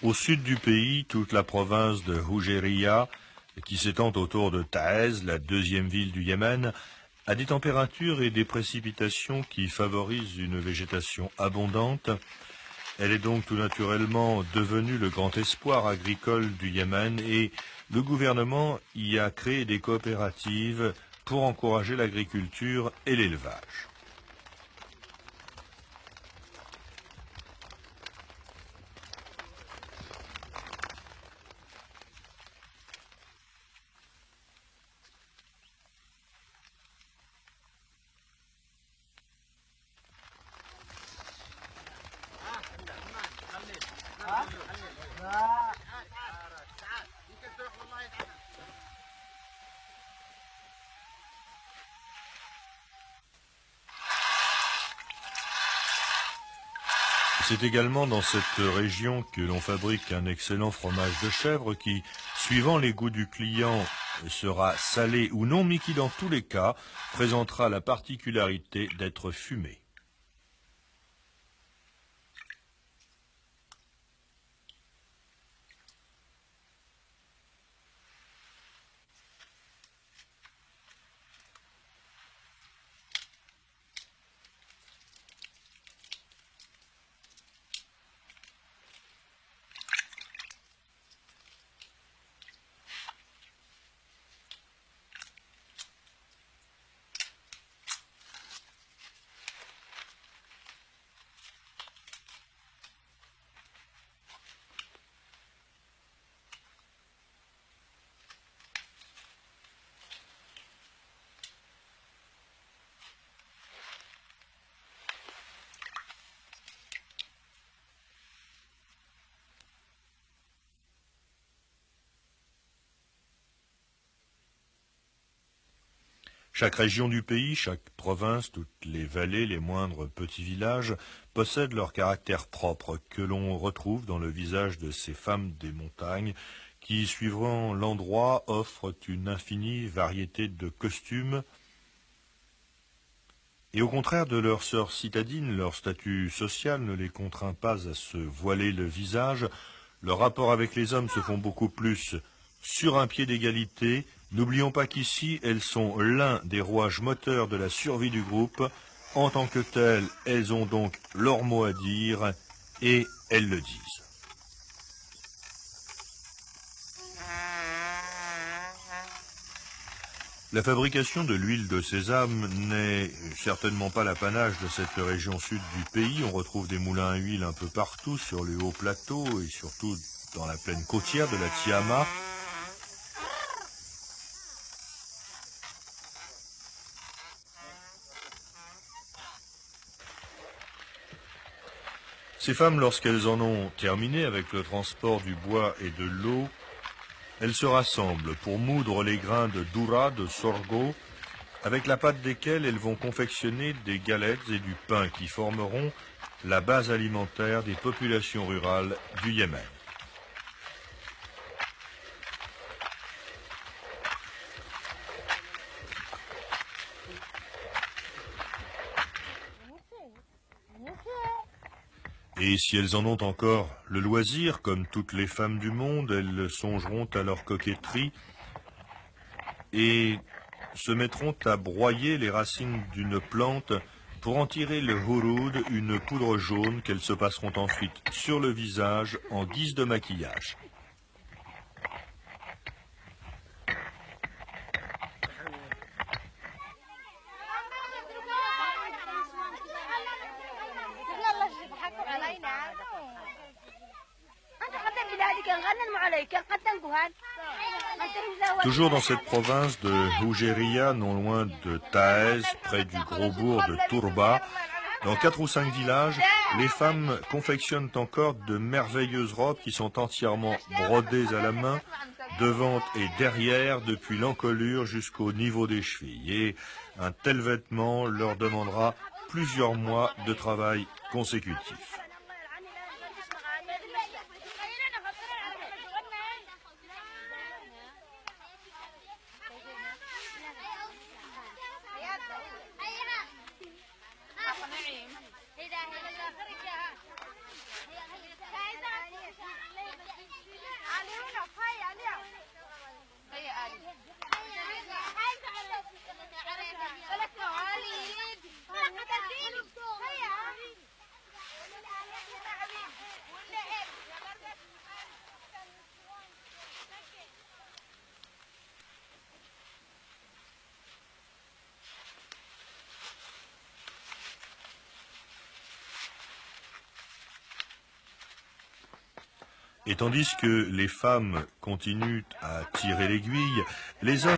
Au sud du pays, toute la province de Houjeria, qui s'étend autour de Taez, la deuxième ville du Yémen, a des températures et des précipitations qui favorisent une végétation abondante. Elle est donc tout naturellement devenue le grand espoir agricole du Yémen et le gouvernement y a créé des coopératives pour encourager l'agriculture et l'élevage. C'est également dans cette région que l'on fabrique un excellent fromage de chèvre qui, suivant les goûts du client, sera salé ou non, mais qui dans tous les cas présentera la particularité d'être fumé. Chaque région du pays, chaque province, toutes les vallées, les moindres petits villages possèdent leur caractère propre que l'on retrouve dans le visage de ces femmes des montagnes qui, suivant l'endroit, offrent une infinie variété de costumes. Et au contraire de leurs sœurs citadines, leur statut social ne les contraint pas à se voiler le visage. Leurs rapports avec les hommes se font beaucoup plus sur un pied d'égalité. N'oublions pas qu'ici, elles sont l'un des rouages moteurs de la survie du groupe. En tant que telles, elles ont donc leur mot à dire et elles le disent. La fabrication de l'huile de sésame n'est certainement pas l'apanage de cette région sud du pays. On retrouve des moulins à huile un peu partout sur les hauts plateaux et surtout dans la plaine côtière de la Tiama. Ces femmes, lorsqu'elles en ont terminé avec le transport du bois et de l'eau, elles se rassemblent pour moudre les grains de doura, de sorgho, avec la pâte desquels elles vont confectionner des galettes et du pain qui formeront la base alimentaire des populations rurales du Yémen. Et si elles en ont encore le loisir, comme toutes les femmes du monde, elles songeront à leur coquetterie et se mettront à broyer les racines d'une plante pour en tirer le houroud, une poudre jaune qu'elles se passeront ensuite sur le visage en guise de maquillage. Toujours dans cette province de Houjeria, non loin de Taez, près du gros bourg de Tourba, dans 4 ou 5 villages, les femmes confectionnent encore de merveilleuses robes qui sont entièrement brodées à la main, devant et derrière, depuis l'encolure jusqu'au niveau des chevilles. Et un tel vêtement leur demandera plusieurs mois de travail consécutif. Et tandis que les femmes continuent à tirer l'aiguille, les hommes